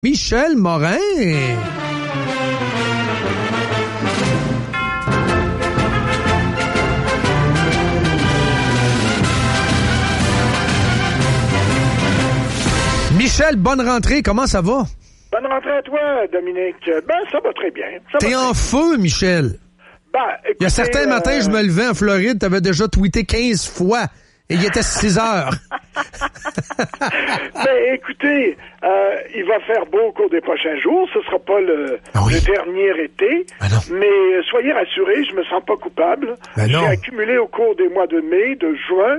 Michel Morin. Michel, bonne rentrée, comment ça va? Bonne rentrée à toi, Dominique. Ben, ça va très bien. T'es en feu, Michel. Ben, écoutez, Il y a certains matins, je me levais en Floride, t'avais déjà tweeté 15 fois. Et il était 6 heures. Ben, écoutez, il va faire beau au cours des prochains jours. Ce sera pas le dernier été. Ben non. Mais soyez rassurés, je me sens pas coupable. Ben non. J'ai accumulé au cours des mois de mai, de juin,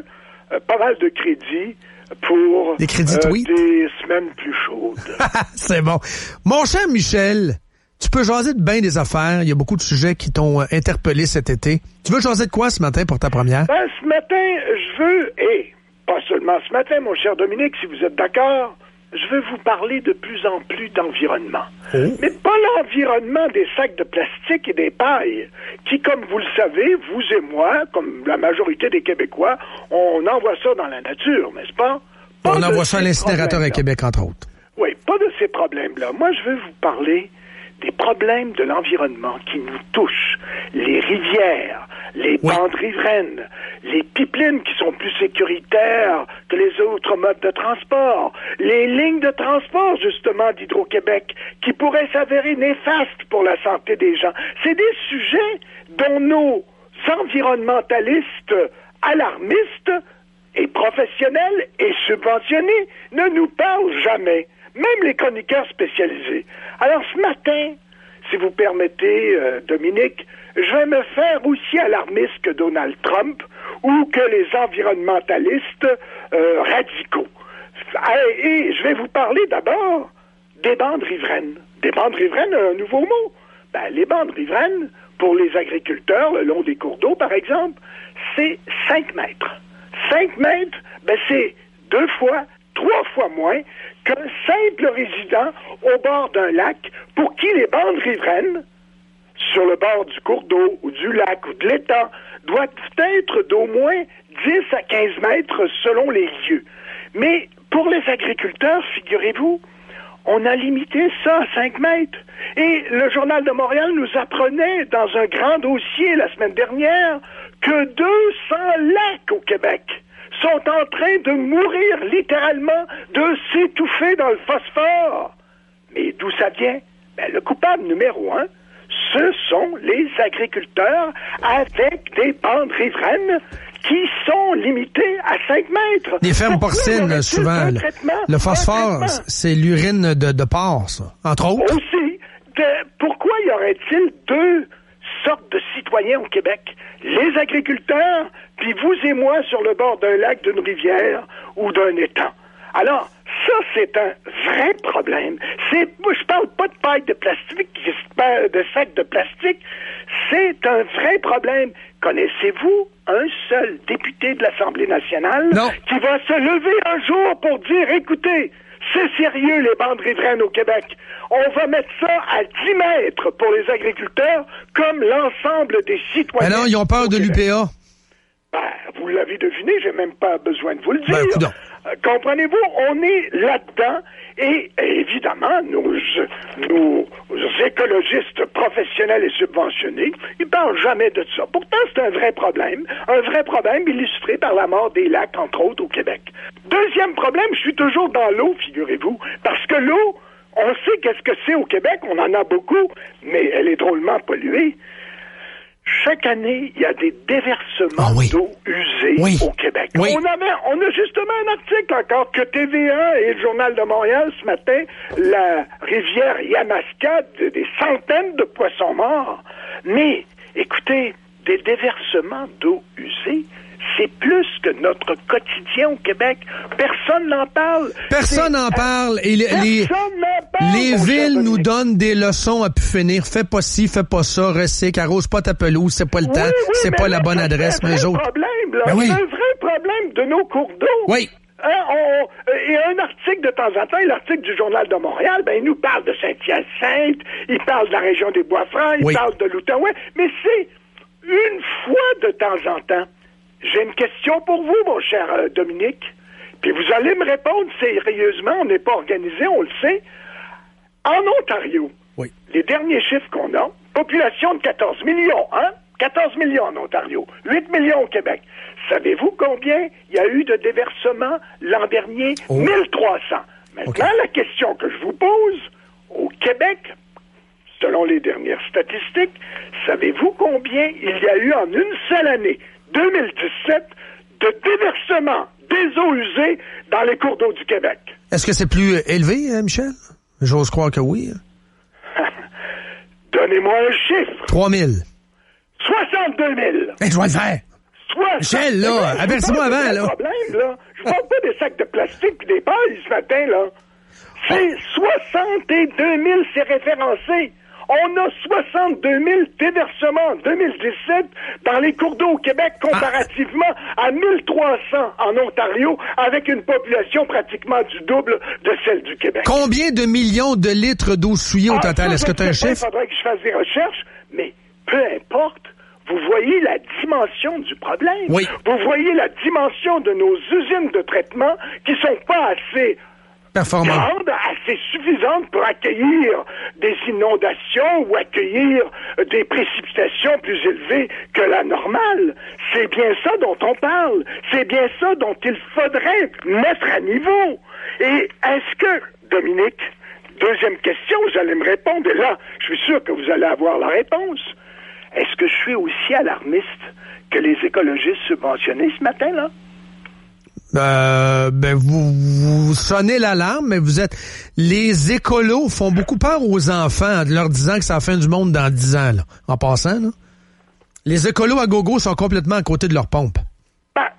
pas mal de crédits pour des crédits tweets? Des semaines plus chaudes. C'est bon. Mon cher Michel, tu peux jaser de bien des affaires. Il y a beaucoup de sujets qui t'ont interpellé cet été. Tu veux jaser de quoi ce matin pour ta première? Ben, ce matin, je veux, et pas seulement ce matin, mon cher Dominique, si vous êtes d'accord, je veux vous parler de plus en plus d'environnement. Oh. Mais pas l'environnement des sacs de plastique et des pailles, qui, comme vous le savez, vous et moi, comme la majorité des Québécois, on envoie ça dans la nature, n'est-ce pas? On envoie ça à l'incinérateur à Québec, entre autres. Oui, pas de ces problèmes-là. Moi, je veux vous parler des problèmes de l'environnement qui nous touchent. Les rivières, les bandes riveraines, les pipelines qui sont plus sécuritaires que les autres modes de transport, les lignes de transport, justement, d'Hydro-Québec, qui pourraient s'avérer néfastes pour la santé des gens. C'est des sujets dont nos environnementalistes alarmistes et professionnels et subventionnés ne nous parlent jamais. Même les chroniqueurs spécialisés. Alors, ce matin, si vous permettez, Dominique, je vais me faire aussi alarmiste que Donald Trump ou que les environnementalistes radicaux. Et je vais vous parler d'abord des bandes riveraines. Des bandes riveraines, un nouveau mot. Ben, les bandes riveraines, pour les agriculteurs, le long des cours d'eau, par exemple, c'est 5 mètres. 5 mètres, ben, c'est 2 fois, 3 fois moins qu'un simple résident au bord d'un lac pour qui les bandes riveraines, sur le bord du cours d'eau ou du lac ou de l'étang, doivent être d'au moins 10 à 15 mètres selon les lieux. Mais pour les agriculteurs, figurez-vous, on a limité ça à 5 mètres. Et le Journal de Montréal nous apprenait dans un grand dossier la semaine dernière que 200 lacs au Québec sont en train de mourir littéralement, de s'étouffer dans le phosphore. Mais d'où ça vient? Ben, le coupable numéro 1, ce sont les agriculteurs avec des bandes riveraines qui sont limitées à 5 mètres. Les fermes porcines, souvent. Le phosphore, c'est l'urine de porc, ça, entre autres. Aussi. Pourquoi y aurait-il 2 sortes de citoyens au Québec? Les agriculteurs, puis vous et moi sur le bord d'un lac, d'une rivière ou d'un étang. Alors, ça, c'est un vrai problème. Je parle pas de paille de plastique, de sacs de plastique. C'est un vrai problème. Connaissez-vous un seul député de l'Assemblée nationale qui va se lever un jour pour dire, écoutez, c'est sérieux les bandes riveraines au Québec. On va mettre ça à 10 mètres pour les agriculteurs comme l'ensemble des citoyens. Alors, ils ont peur de l'UPA. Ben, vous l'avez deviné, j'ai même pas besoin de vous le dire. Comprenez-vous, on est là-dedans et évidemment, nos écologistes professionnels et subventionnés, ils parlent jamais de ça. Pourtant, c'est un vrai problème illustré par la mort des lacs, entre autres, au Québec. Deuxième problème, je suis toujours dans l'eau, figurez-vous, parce que l'eau, on sait qu'est-ce que c'est au Québec, on en a beaucoup, mais elle est drôlement polluée. Chaque année, il y a des déversements d'eau usée au Québec. Oui. On a justement un article encore que TVA et le Journal de Montréal ce matin, la rivière Yamaska, des centaines de poissons morts. Mais, écoutez, des déversements d'eau usée, c'est plus que notre quotidien au Québec. Personne n'en parle. Personne n'en parle. Et les villes nous donnent des leçons à pu finir. Fais pas ci, fais pas ça, recycle, arrose pas ta pelouse, c'est pas le temps, c'est pas la bonne adresse. C'est un vrai problème, là. C'est un vrai problème de nos cours d'eau. Oui. Il y a un article de temps en temps, l'article du Journal de Montréal, il nous parle de Saint-Hyacinthe, il parle de la région des Bois-Francs, il parle de l'Outaouais, mais c'est une fois de temps en temps. J'ai une question pour vous, mon cher Dominique. Puis vous allez me répondre sérieusement, on n'est pas organisé, on le sait. En Ontario, les derniers chiffres qu'on a, population de 14 millions, hein? 14 millions en Ontario, 8 millions au Québec. Savez-vous combien il y a eu de déversements l'an dernier? 1300. Maintenant, la question que je vous pose, au Québec, selon les dernières statistiques, savez-vous combien il y a eu en une seule année, 2017, de déversements des eaux usées dans les cours d'eau du Québec? Est-ce que c'est plus élevé, Michel? J'ose croire que oui. Donnez-moi un chiffre. 3 000. 62 000. Je vais le faire. Michel, là, avertis-moi avant, là. Je parle pas des sacs de plastique et des pailles ce matin, là. C'est 62 000, c'est référencé. On a 62 000 déversements en 2017 dans les cours d'eau au Québec comparativement à 1300 en Ontario avec une population pratiquement du double de celle du Québec. Combien de millions de litres d'eau souillée au total? Est-ce que tu as un chiffre? Il faudrait que je fasse des recherches, mais peu importe. Vous voyez la dimension du problème. Oui. Vous voyez la dimension de nos usines de traitement qui sont pas assez grande, assez suffisante pour accueillir des inondations ou accueillir des précipitations plus élevées que la normale. C'est bien ça dont on parle. C'est bien ça dont il faudrait mettre à niveau. Et est-ce que, Dominique, deuxième question, vous allez me répondre, et là, je suis sûr que vous allez avoir la réponse. Est-ce que je suis aussi alarmiste que les écologistes subventionnés ce matin, là? Vous sonnez l'alarme, mais vous êtes... Les écolos font beaucoup peur aux enfants en leur disant que c'est la fin du monde dans 10 ans, là. En passant, là. Les écolos à gogo sont complètement à côté de leur pompe.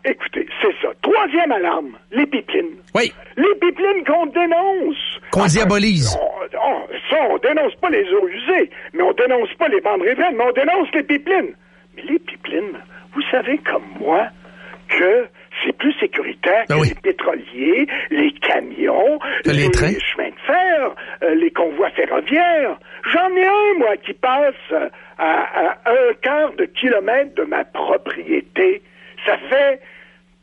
Écoutez, c'est ça. Troisième alarme, les pipelines. Oui. Les pipelines qu'on dénonce. Qu'on diabolise. On dénonce pas les eaux usées, mais on dénonce pas les bandes riveraines, mais on dénonce les pipelines. Mais les pipelines, vous savez comme moi que c'est plus sécuritaire que les pétroliers, les camions, les chemins de fer, les convois ferroviaires. J'en ai un, moi, qui passe à 1/4 de kilomètre de ma propriété. Ça fait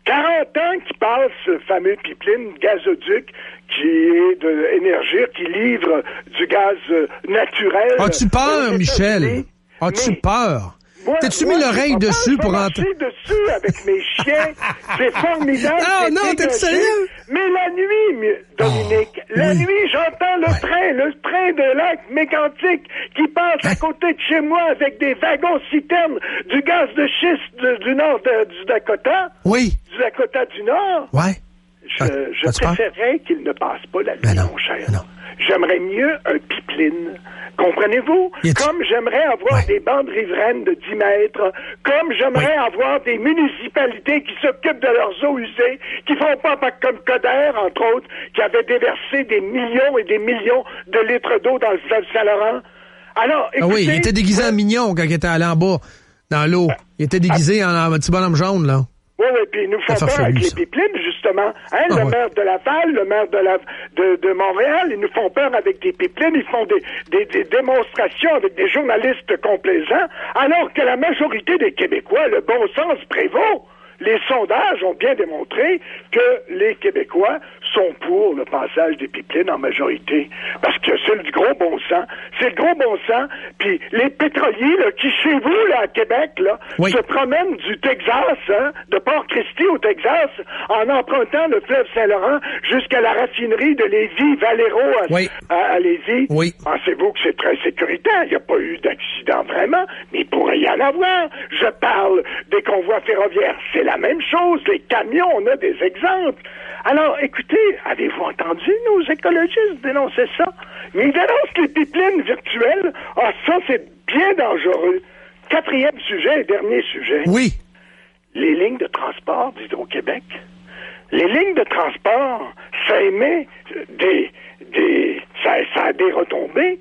40 ans qu'il passe ce fameux pipeline gazoduc qui est de Énergir, qui livre du gaz naturel. As-tu peur, Michel? As-tu peur? T'as-tu mis l'oreille dessus pour entendre? Dessus avec mes chiens. C'est formidable. Non, t'es sérieux? Mais la nuit, Dominique, nuit, j'entends le train de lac mécantique qui passe à côté de chez moi avec des wagons-citernes du gaz de schiste du nord du Dakota. Oui. Du Dakota du Nord. Ouais. Je préférerais qu'il ne passe pas la nuit, mon cher. Non. J'aimerais mieux un pipeline. Comprenez-vous? Comme j'aimerais avoir des bandes riveraines de 10 mètres, comme j'aimerais avoir des municipalités qui s'occupent de leurs eaux usées, qui font pas comme Coder, entre autres, qui avait déversé des millions et des millions de litres d'eau dans le fleuve Saint-Laurent. Alors, écoutez... il était déguisé en mignon quand il était allé en bas, dans l'eau. Il était déguisé en petit bonhomme jaune, là. Oui, puis ils nous font peur avec les pipelines, justement. Le maire de Laval, le maire de Montréal, ils nous font peur avec des pipelines, ils font des démonstrations avec des journalistes complaisants, alors que la majorité des Québécois, le bon sens prévaut. Les sondages ont bien démontré que les Québécois sont pour le passage des pipelines en majorité. Parce que c'est le gros bon sens. C'est le gros bon sens. Puis les pétroliers, là, qui chez vous, là, à Québec, là, se promènent du Texas, de Port-Christie au Texas, en empruntant le fleuve Saint-Laurent jusqu'à la raffinerie de Lévis, Valero à Lévis. Oui. Pensez-vous que c'est très sécuritaire? Il n'y a pas eu d'accident vraiment, mais il pourrait y en avoir. Je parle des convois ferroviaires. C'est la même chose. Les camions, on a des exemples. Alors, écoutez, avez-vous entendu nos écologistes dénoncer ça? Ils dénoncent les pipelines virtuelles. Ah, ça, c'est bien dangereux. Quatrième sujet et dernier sujet. Oui. Les lignes de transport d'Hydro-Québec. Les lignes de transport, ça émet ça a des retombées.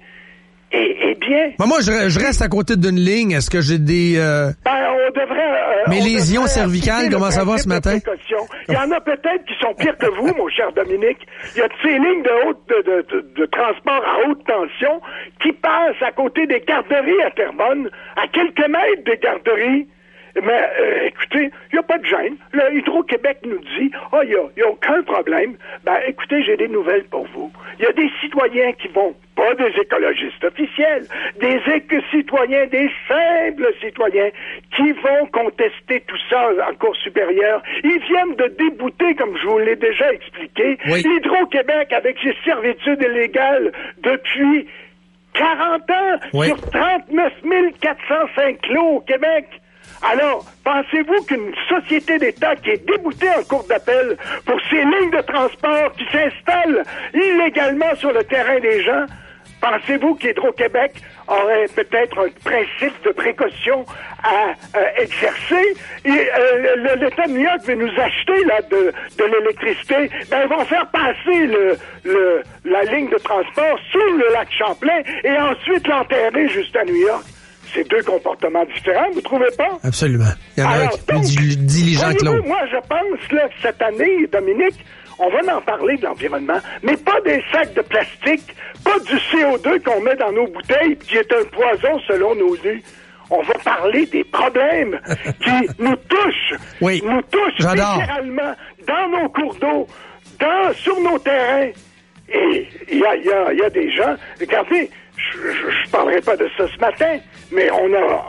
Eh bien... Moi, je reste à côté d'une ligne. Est-ce que j'ai des... on devrait... Mes lésions cervicales, comment ça va ce matin? Il y en a peut-être qui sont pires que vous, mon cher Dominique. Il y a ces lignes de transport à haute tension qui passent à côté des garderies à Terrebonne, à quelques mètres des garderies. Mais écoutez, il n'y a pas de gêne. Le Hydro-Québec nous dit « il n'y a aucun problème. » Écoutez, j'ai des nouvelles pour vous. Il y a des citoyens qui vont pas pas des écologistes officiels, des citoyens, des simples citoyens qui vont contester tout ça en Cour supérieure. Ils viennent de débouter, comme je vous l'ai déjà expliqué, Hydro-Québec avec ses servitudes illégales depuis 40 ans sur 39 405 clos au Québec. Alors, pensez-vous qu'une société d'État qui est déboutée en cour d'appel pour ces lignes de transport qui s'installent illégalement sur le terrain des gens, pensez-vous qu'Hydro-Québec aurait peut-être un principe de précaution à exercer? Et l'État de New York veut nous acheter là de l'électricité. Ben, ils vont faire passer la ligne de transport sous le lac Champlain et ensuite l'enterrer juste à New York. C'est deux comportements différents, vous trouvez pas? Absolument. Il y en a un qui est plus diligent que l'autre. Moi, je pense là, que cette année, Dominique, on va en parler de l'environnement, mais pas des sacs de plastique, pas du CO2 qu'on met dans nos bouteilles, qui est un poison selon nos élus. On va parler des problèmes qui nous touchent. Oui. Nous touchent littéralement dans nos cours d'eau, sur nos terrains. Et il y a des gens... Regardez, je parlerai pas de ça ce matin, mais on a,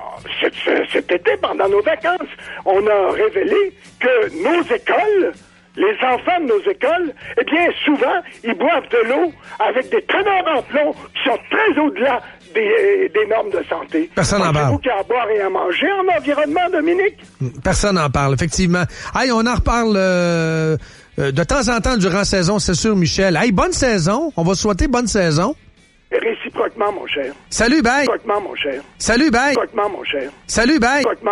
cet été, pendant nos vacances, on a révélé que nos écoles, les enfants de nos écoles, eh bien, souvent, ils boivent de l'eau avec des teneurs en plomb qui sont très au-delà des normes de santé. Personne n'en parle. Pensez-vous qu'il y a à boire et à manger en environnement, Dominique? Personne n'en parle, effectivement. Hey, on en reparle de temps en temps durant la saison, c'est sûr, Michel. Hey, bonne saison. On va souhaiter bonne saison. Réciproquement, mon cher. Salut, bye. Réciproquement, mon cher. Salut, bye. Réciproquement, mon cher. Salut, bye.